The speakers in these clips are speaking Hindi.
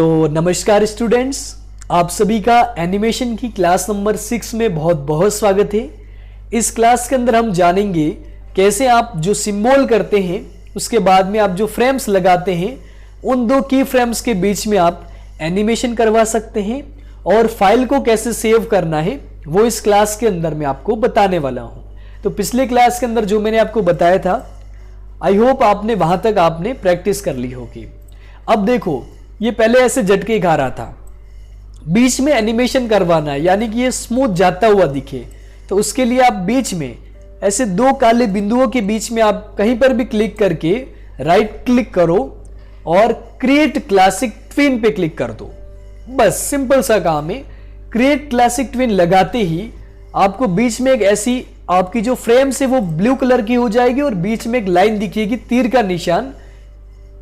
तो नमस्कार स्टूडेंट्स, आप सभी का एनिमेशन की क्लास नंबर 6 में बहुत बहुत स्वागत है। इस क्लास के अंदर हम जानेंगे कैसे आप जो सिंबल करते हैं उसके बाद में आप जो फ्रेम्स लगाते हैं उन दो की फ्रेम्स के बीच में आप एनिमेशन करवा सकते हैं और फाइल को कैसे सेव करना है वो इस क्लास के अंदर मैं आपको बताने वाला हूं। तो पिछले क्लास के अंदर जो मैंने आपको बताया था, आई होप आपने वहां तक आपने प्रैक्टिस कर ली होगी। अब देखो, ये पहले ऐसे झटके खा रहा था, बीच में एनिमेशन करवाना है यानी कि ये स्मूथ जाता हुआ दिखे, तो उसके लिए आप बीच में ऐसे दो काले बिंदुओं के बीच में आप कहीं पर भी क्लिक करके राइट क्लिक करो और क्रिएट क्लासिक ट्विन पे क्लिक कर दो। बस सिंपल सा काम है। क्रिएट क्लासिक ट्विन लगाते ही आपको बीच में एक ऐसी आपकी जो फ्रेम से वो ब्लू कलर की हो जाएगी और बीच में एक लाइन दिखेगी, तीर का निशान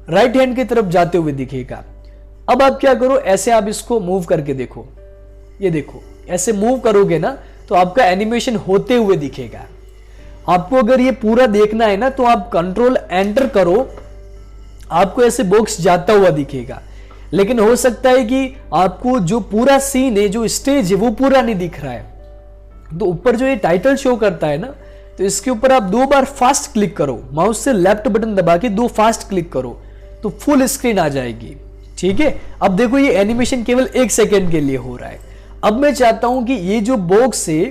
राइट हैंड की तरफ जाते हुए दिखेगा। अब आप क्या करो, ऐसे आप इसको मूव करके देखो, ये देखो ऐसे मूव करोगे ना तो आपका एनिमेशन होते हुए दिखेगा। आपको अगर ये पूरा देखना है ना तो आप कंट्रोल एंटर करो, आपको ऐसे बॉक्स जाता हुआ दिखेगा। लेकिन हो सकता है कि आपको जो पूरा सीन है, जो स्टेज है, वो पूरा नहीं दिख रहा है, तो ऊपर जो ये टाइटल शो करता है ना, तो इसके ऊपर आप दो बार फास्ट क्लिक करो, माउस से लेफ्ट बटन दबा के दो फास्ट क्लिक करो तो फुल स्क्रीन आ जाएगी। ठीक है, अब देखो ये एनिमेशन केवल 1 सेकेंड के लिए हो रहा है। अब मैं चाहता हूं कि ये जो बॉक्स है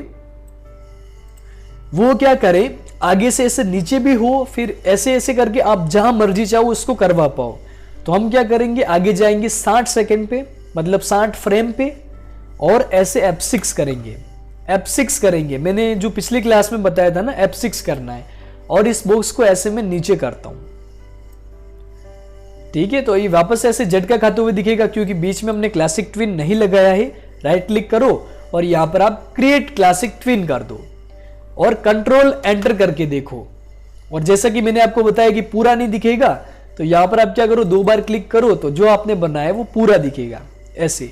वो क्या करे, आगे से ऐसे नीचे भी हो, फिर ऐसे ऐसे करके आप जहां मर्जी चाहो उसको करवा पाओ। तो हम क्या करेंगे, आगे जाएंगे 60 सेकेंड पे, मतलब 60 फ्रेम पे, और ऐसे F6 करेंगे। F6 करेंगे, मैंने जो पिछली क्लास में बताया था ना, F6 करना है, और इस बॉक्स को ऐसे मैं नीचे करता हूं। ठीक है, तो ये वापस ऐसे झटका खाते हुए दिखेगा क्योंकि बीच में हमने क्लासिक ट्विन नहीं लगाया है। राइट क्लिक करो और यहां पर आप क्रिएट क्लासिक ट्विन कर दो और कंट्रोल एंटर करके देखो। और जैसा कि मैंने आपको बताया कि पूरा नहीं दिखेगा, तो यहां पर आप क्या करो, दो बार क्लिक करो तो जो आपने बनाया वो पूरा दिखेगा ऐसे।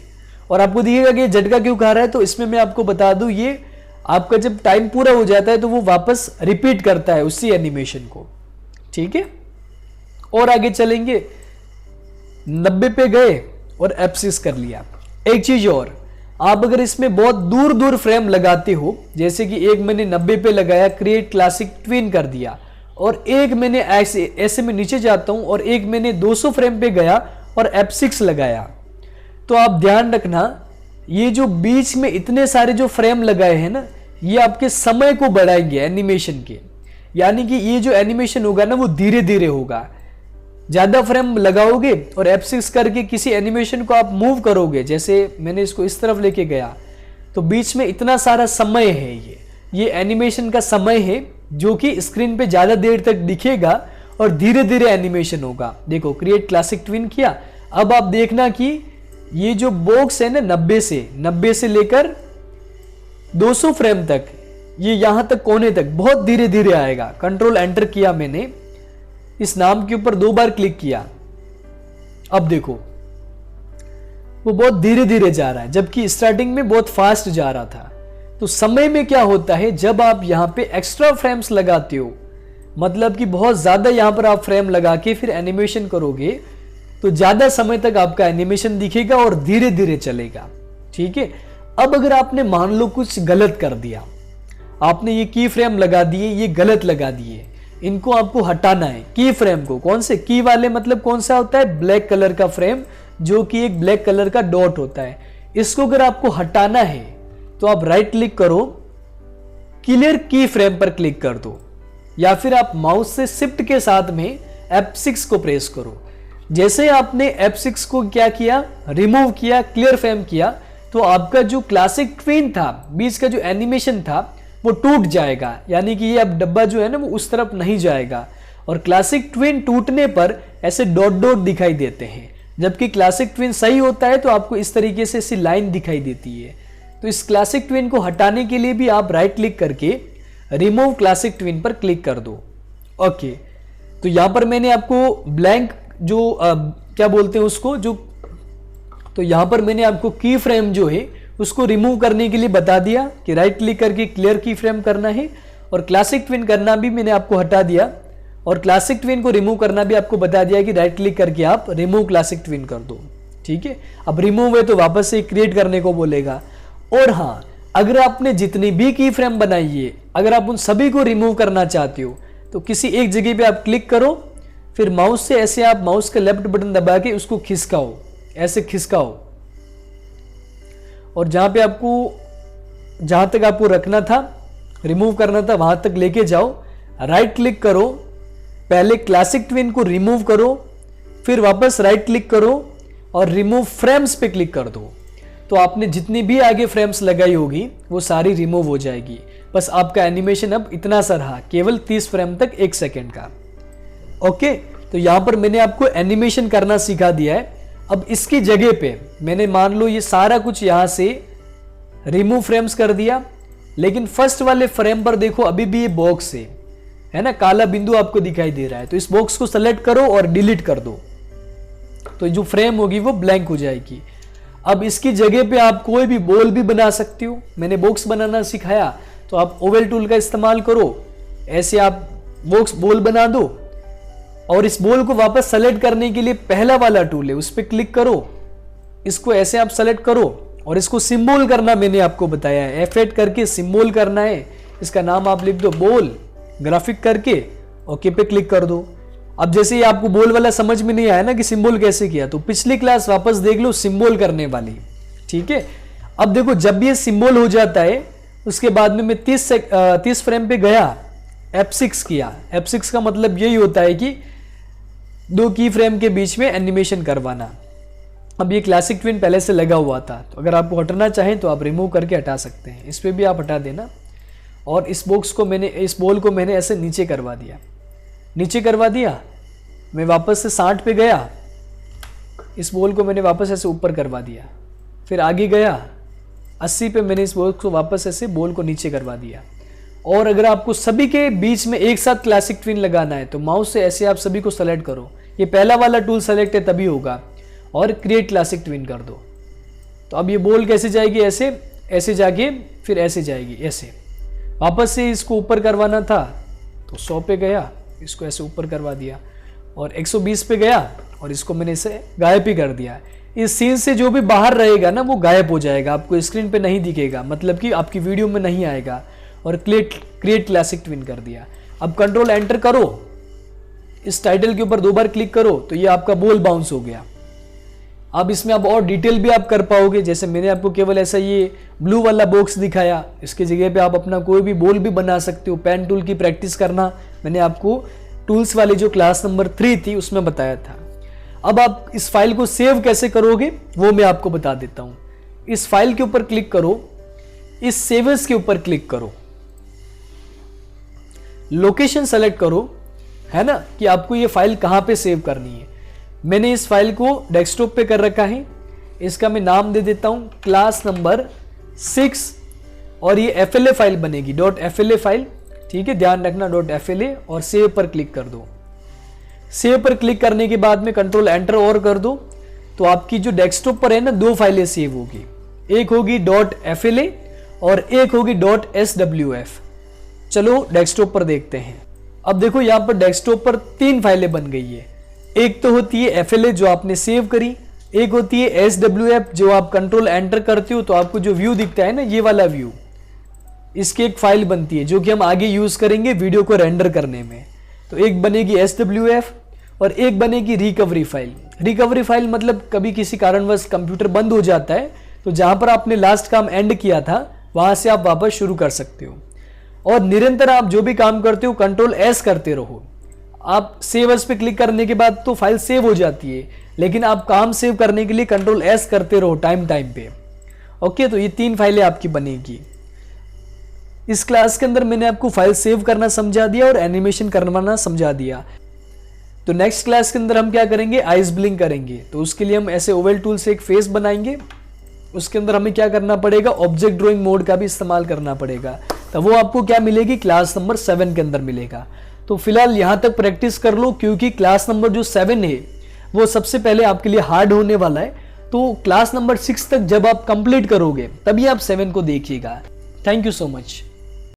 और आपको दिखेगा कि झटका क्यों खा रहा है, तो इसमें मैं आपको बता दूं, ये आपका जब टाइम पूरा हो जाता है तो वो वापस रिपीट करता है उसी एनिमेशन को। ठीक है, और आगे चलेंगे, 90 पे गए और F6 कर लिया। एक चीज और, आप अगर इसमें बहुत दूर दूर फ्रेम लगाते हो, जैसे कि एक मैंने 90 पे लगाया, क्रिएट क्लासिक ट्विन कर दिया, और एक मैंने ऐसे में नीचे जाता हूं और एक मैंने 200 फ्रेम पे गया और F6 लगाया, तो आप ध्यान रखना, ये जो बीच में इतने सारे जो फ्रेम लगाए हैं ना, ये आपके समय को बढ़ाएंगे एनिमेशन के। यानी कि ये जो एनिमेशन होगा ना वो धीरे धीरे होगा। ज्यादा फ्रेम लगाओगे और F6 करके किसी एनिमेशन को आप मूव करोगे, जैसे मैंने इसको इस तरफ लेके गया, तो बीच में इतना सारा समय है, ये एनिमेशन का समय है जो कि स्क्रीन पे ज्यादा देर तक दिखेगा और धीरे धीरे एनिमेशन होगा। देखो क्रिएट क्लासिक ट्विन किया, अब आप देखना कि ये जो बॉक्स है ना 90 से लेकर 200 फ्रेम तक, ये यहां तक कोने तक बहुत धीरे धीरे आएगा। कंट्रोल एंटर किया मैंने, इस नाम के ऊपर दो बार क्लिक किया, अब देखो वो बहुत धीरे धीरे जा रहा है, जबकि स्टार्टिंग में बहुत फास्ट जा रहा था। तो समय में क्या होता है, जब आप यहां पे एक्स्ट्रा फ्रेम्स लगाते हो, मतलब कि बहुत ज्यादा यहां पर आप फ्रेम लगा के फिर एनिमेशन करोगे, तो ज्यादा समय तक आपका एनिमेशन दिखेगा और धीरे धीरे चलेगा। ठीक है, अब अगर आपने मान लो कुछ गलत कर दिया, आपने ये की फ्रेम लगा दिए, ये गलत लगा दिए, इनको आपको हटाना है। की फ्रेम को, कौन से की वाले, मतलब कौन सा होता है, ब्लैक कलर का फ्रेम जो कि एक ब्लैक कलर का डॉट होता है, इसको अगर आपको हटाना है तो आप राइट क्लिक करो, क्लियर की फ्रेम पर क्लिक कर दो, या फिर आप माउस से शिफ्ट के साथ में F6 को प्रेस करो। जैसे आपने F6 को क्या किया, रिमूव किया, क्लियर फ्रेम किया, तो आपका जो क्लासिक ट्विन था, बीच का जो एनिमेशन था वो टूट जाएगा। यानी कि ये अब डब्बा जो है ना वो उस तरफ नहीं जाएगा, और क्लासिक ट्विन टूटने पर ऐसे डॉट डॉट दिखाई देते हैं, जबकि क्लासिक ट्विन सही होता है तो आपको इस तरीके से ऐसी लाइन दिखाई देती है। तो इस क्लासिक ट्विन को हटाने के लिए भी आप राइट क्लिक करके रिमूव क्लासिक ट्विन पर क्लिक कर दो। ओके, तो यहां पर मैंने आपको ब्लैंक जो क्या बोलते हैं उसको, जो, तो यहां पर मैंने आपको की फ्रेम जो है उसको रिमूव करने के लिए बता दिया कि राइट क्लिक करके क्लियर की फ्रेम करना है, और क्लासिक ट्विन करना भी मैंने आपको हटा दिया, और क्लासिक ट्विन को रिमूव करना भी आपको बता दिया कि राइट क्लिक करके आप रिमूव क्लासिक ट्विन कर दो। ठीक है, अब रिमूव है तो वापस से क्रिएट करने को बोलेगा। और हाँ, अगर आपने जितनी भी की फ्रेम बनाई है, अगर आप उन सभी को रिमूव करना चाहते हो तो किसी एक जगह पे आप क्लिक करो, फिर माउस से ऐसे आप माउस का लेफ्ट बटन दबा के उसको खिसकाओ, ऐसे खिसकाओ, और जहां पे आपको, जहां तक आपको रखना था, रिमूव करना था, वहां तक लेके जाओ, राइट क्लिक करो, पहले क्लासिक ट्विन को रिमूव करो, फिर वापस राइट क्लिक करो और रिमूव फ्रेम्स पे क्लिक कर दो। तो आपने जितनी भी आगे फ्रेम्स लगाई होगी वो सारी रिमूव हो जाएगी। बस आपका एनिमेशन अब इतना सा रहा, केवल 30 फ्रेम तक 1 सेकेंड का। ओके, तो यहां पर मैंने आपको एनिमेशन करना सिखा दिया है। अब इसकी जगह पे मैंने मान लो ये सारा कुछ यहां से रिमूव फ्रेम्स कर दिया, लेकिन फर्स्ट वाले फ्रेम पर देखो अभी भी ये बॉक्स है ना, काला बिंदु आपको दिखाई दे रहा है। तो इस बॉक्स को सेलेक्ट करो और डिलीट कर दो, तो जो फ्रेम होगी वो ब्लैंक हो जाएगी। अब इसकी जगह पे आप कोई भी बॉल भी बना सकते हो। मैंने बॉक्स बनाना सिखाया, तो आप ओवल टूल का इस्तेमाल करो, ऐसे आप बॉक्स बॉल बना दो, और इस बॉल को वापस सेलेक्ट करने के लिए पहला वाला टूल है, उस पर क्लिक करो, इसको ऐसे आप सेलेक्ट करो और इसको सिंबल करना मैंने आपको बताया है, F8 करके सिंबल करना है। इसका नाम आप लिख दो बॉल, ग्राफिक करके ओके पे क्लिक कर दो। अब जैसे ही आपको बॉल वाला समझ में नहीं आया ना कि सिंबल कैसे किया, तो पिछली क्लास वापस देख लो सिंबल करने वाली, ठीक है। अब देखो जब ये सिंबल हो जाता है, उसके बाद में मैं 30 फ्रेम पे गया, F6 किया। F6 का मतलब यही होता है कि 2 की फ्रेम के बीच में एनिमेशन करवाना। अब ये क्लासिक ट्विन पहले से लगा हुआ था, तो अगर आपको हटाना चाहें तो आप रिमूव करके हटा सकते हैं, इस पर भी आप हटा देना। और इस बॉक्स को मैंने, इस बॉल को मैंने ऐसे नीचे करवा दिया, नीचे करवा दिया। मैं वापस से 60 पे गया, इस बॉल को मैंने वापस ऐसे ऊपर करवा दिया, फिर आगे गया 80 पे, मैंने इस बॉल को वापस ऐसे बॉल को नीचे करवा दिया। और अगर आपको सभी के बीच में एक साथ क्लासिक ट्विन लगाना है तो माउस से ऐसे आप सभी को सेलेक्ट करो, ये पहला वाला टूल सेलेक्ट है तभी होगा, और क्रिएट क्लासिक ट्विन कर दो। तो अब ये बॉल कैसे जाएगी, ऐसे ऐसे जाके फिर ऐसे जाएगी, ऐसे वापस से इसको ऊपर करवाना था तो 100 पे गया, इसको ऐसे ऊपर करवा दिया, और 120 पे गया और इसको मैंने इसे गायब ही कर दिया। इस सीन से जो भी बाहर रहेगा ना वो गायब हो जाएगा, आपको स्क्रीन पे नहीं दिखेगा, मतलब कि आपकी वीडियो में नहीं आएगा। और क्रिएट क्लासिक ट्विन कर दिया। अब कंट्रोल एंटर करो, इस टाइटल के ऊपर 2 बार क्लिक करो तो ये आपका बॉल बाउंस हो गया। अब इसमें अब और डिटेल भी आप कर पाओगे, जैसे मैंने आपको केवल ऐसा ये ब्लू वाला बॉक्स दिखाया, इसके जगह पे आप अपना कोई भी बॉल भी बना सकते हो। पेन टूल की प्रैक्टिस करना मैंने आपको टूल्स वाली जो क्लास नंबर 3 थी उसमें बताया था। अब आप इस फाइल को सेव कैसे करोगे वो मैं आपको बता देता हूं। इस फाइल के ऊपर क्लिक करो, इस सेवर्स के ऊपर क्लिक करो, लोकेशन सेलेक्ट करो, है ना, कि आपको ये फाइल कहां पे सेव करनी है। मैंने इस फाइल को डेस्कटॉप पे कर रखा है, इसका मैं नाम दे देता हूं क्लास नंबर 6, और ये FLA फाइल बनेगी, .FLA फाइल, ठीक है, ध्यान रखना .FLA, और सेव पर क्लिक कर दो। सेव पर क्लिक करने के बाद में कंट्रोल एंटर और कर दो, तो आपकी जो डेस्कटॉप पर है ना 2 फाइलें सेव होगी, एक होगी .FLA और एक होगी .SWF। चलो डेस्कटॉप पर देखते हैं। अब देखो यहाँ पर डेस्कटॉप पर 3 फाइलें बन गई है। एक तो होती है FLA जो आपने सेव करी, एक होती है SWF जो आप कंट्रोल एंटर करते हो तो आपको जो व्यू दिखता है ना, ये वाला व्यू, इसकी एक फाइल बनती है जो कि हम आगे यूज करेंगे वीडियो को रेंडर करने में। तो एक बनेगी SWF और एक बनेगी रिकवरी फाइल। रिकवरी फाइल मतलब कभी किसी कारणवश कंप्यूटर बंद हो जाता है तो जहां पर आपने लास्ट काम एंड किया था वहां से आप वापस शुरू कर सकते हो। और निरंतर आप जो भी काम करते हो कंट्रोल S करते रहो। आप सेव एस पे क्लिक करने के बाद तो फाइल सेव हो जाती है, लेकिन आप काम सेव करने के लिए कंट्रोल S करते रहो टाइम पे। ओके, तो ये 3 फाइलें आपकी बनेगी। इस क्लास के अंदर मैंने आपको फाइल सेव करना समझा दिया और एनिमेशन करवाना समझा दिया। तो नेक्स्ट क्लास के अंदर हम क्या करेंगे, आइस ब्लिंक करेंगे। तो उसके लिए हम ऐसे ओवल टूल से एक फेस बनाएंगे, उसके अंदर हमें क्या करना पड़ेगा, ऑब्जेक्ट ड्राइंग मोड का भी इस्तेमाल करना पड़ेगा। तो वो आपको क्या मिलेगी, क्लास नंबर 7 के अंदर मिलेगा। तो फिलहाल यहां तक प्रैक्टिस कर लो, क्योंकि क्लास नंबर जो 7 है वो सबसे पहले आपके लिए हार्ड होने वाला है। तो क्लास नंबर 6 तक जब आप कंप्लीट करोगे तभी आप 7 को देखिएगा। Thank you so much.